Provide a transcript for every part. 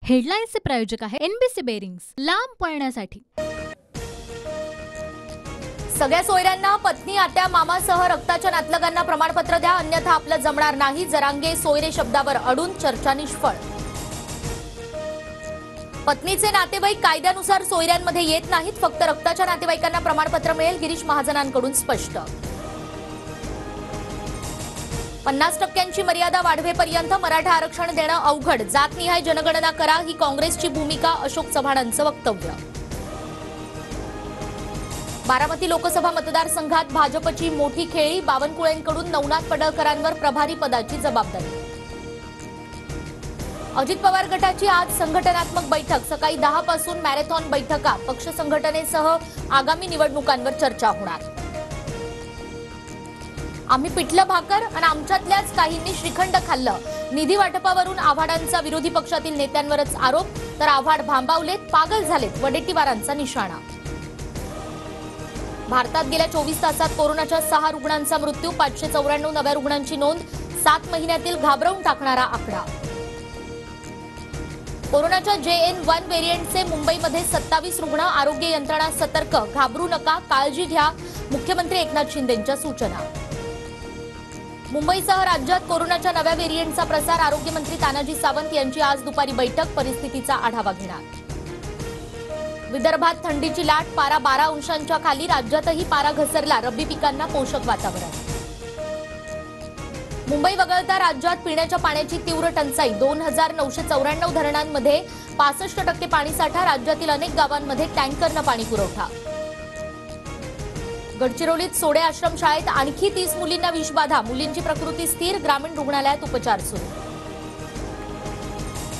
हेडलाईन्सचे प्रायोजक आहे NBC bearings, लांब पळण्यासाठी। सगळ्या सोयऱ्यांना पत्नी, आत्या, मामासह रक्ताच्या नातलगांना प्रमाणपत्र द्या, अन्यथा आपलं जमणार नाही। जरांगे सोयरे शब्दावर अडून चर्चा निष्फळ। पत्नीचे नातेवाईक कायद्यानुसार सोयऱ्यांमध्ये येत नाहीत, फक्त रक्ताच्या नातेवाईकांना प्रमाणपत्र मिळेल, गिरीश महाजनांकडून स्पष्ट। 50% मर्यादा वाढवेपर्यंत मराठा आरक्षण देणं अवघड, जातनिहाय जनगणना करा, ही काँग्रेसची भूमिका, अशोक चव्हाणांचं वक्तव्य। बारामती लोकसभा मतदारसंघात भाजपची मोठी खेळी, बावनकुळेंकडून नवनाथ पडळकरांवर प्रभारी पदाची जबाबदारी। अजित पवार गटाची आज संघटनात्मक बैठक, सकाळी 10 पासून मॅरेथॉन बैठका, पक्ष संघटनेसह आगामी निवडणुकांवर चर्चा होणार। आम्ही पिठलं भाकर आणि आमच्यातल्याच काहींनी श्रीखंड खाल्लं, निधी वाटपावरून आव्हाडांचा विरोधी पक्षातील नेत्यांवरच आरोप, तर आव्हाड भांबावलेत, पागल झालेत, वडेट्टीवारांचा निशाणा। भारतात गेल्या 24 तासात कोरोनाच्या 6 रुग्णांचा मृत्यू, 594 नव्या रुग्णांची नोंद, 7 महिन्यातील घाबरवून टाकणारा आकडा। कोरोनाच्या JN1 व्हेरियंटचे मुंबईमध्ये 27 रुग्ण, आरोग्य यंत्रणा सतर्क, घाबरू नका, काळजी घ्या, मुख्यमंत्री एकनाथ शिंदेंच्या सूचना। मुंबईसह राज्यात कोरोनाच्या नव्या व्हेरियंटचा प्रसार, आरोग्यमंत्री तानाजी सावंत यांची आज दुपारी बैठक, परिस्थितीचा आढावा घेणार। विदर्भात थंडीची लाट, पारा 12 अंशांच्या खाली, राज्यातही पारा घसरला, रब्बी पिकांना पोषक वातावरण। मुंबई वगळता राज्यात पिण्याच्या पाण्याची तीव्र टंचाई, 2994 धरणांमध्ये 65% पाणीसाठा, राज्यातील अनेक गावांमध्ये टँकरनं पाणी पुरवठा। गडचिरोलीत सोडे आश्रमशाळेत आणखी 30 मुलींना विषबाधा, मुलींची प्रकृती स्थिर, ग्रामीण रुग्णालयात उपचार सुरू।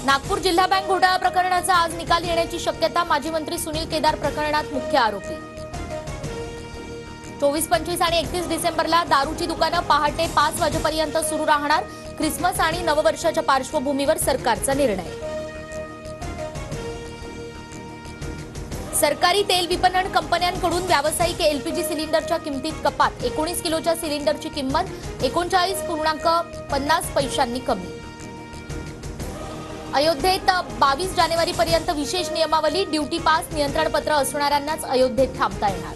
नागपूर जिल्हा बँक घोटाळा प्रकरणाचा आज निकाल येण्याची शक्यता, माजी मंत्री सुनील केदार प्रकरणात मुख्य आरोपी। 24, 25 आणि 31 डिसेंबरला दारूची दुकानं पहाटे 5 वाजेपर्यंत सुरू राहणार, ख्रिसमस आणि नववर्षाच्या पार्श्वभूमीवर सरकारचा निर्णय। सरकारी तेल विपणन कंपन्यांकडून व्यावसायिक LPG सिलिंडरच्या किमतीत कपात, 19 किलोच्या सिलिंडरची किंमत 39.50 पैशांनी कमी। अयोध्येत 22 जानेवारीपर्यंत विशेष नियमावली, ड्युटी पास, नियंत्रणपत्र असणाऱ्यांनाच अयोध्येत थांबता येणार।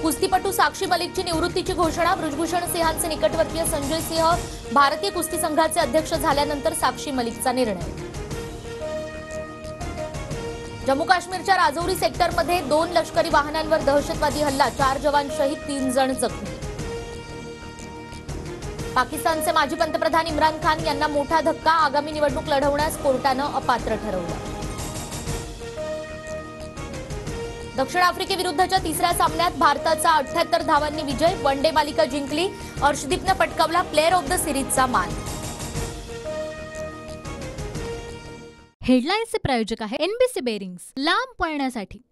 कुस्तीपटू साक्षी मलिकची निवृत्तीची घोषणा, बृजभूषण सिंहांचे निकटवर्तीय संजय सिंह भारतीय कुस्ती संघाचे अध्यक्ष झाल्यानंतर साक्षी मलिकचा निर्णय। जम्मू काश्मीरच्या राजौरी सेक्टरमध्ये 2 लष्करी वाहनांवर दहशतवादी हल्ला, 4 जवान शहीद, 3 जण जखमी। पाकिस्तानचे माजी पंतप्रधान इम्रान खान यांना मोठा धक्का, आगामी निवडणूक लढवण्यास कोर्टानं अपात्र ठरवलं। दक्षिण आफ्रिकेविरुद्धच्या तिसऱ्या सामन्यात भारताचा 78 धावांनी विजय, वन डे मालिका जिंकली, अर्शदीपनं पटकावला प्लेअर ऑफ द सिरीजचा मान। हेडलाईन्सचे प्रायोजक आहे एनबीसी बेरिंग्स, लांब पळण्यासाठी।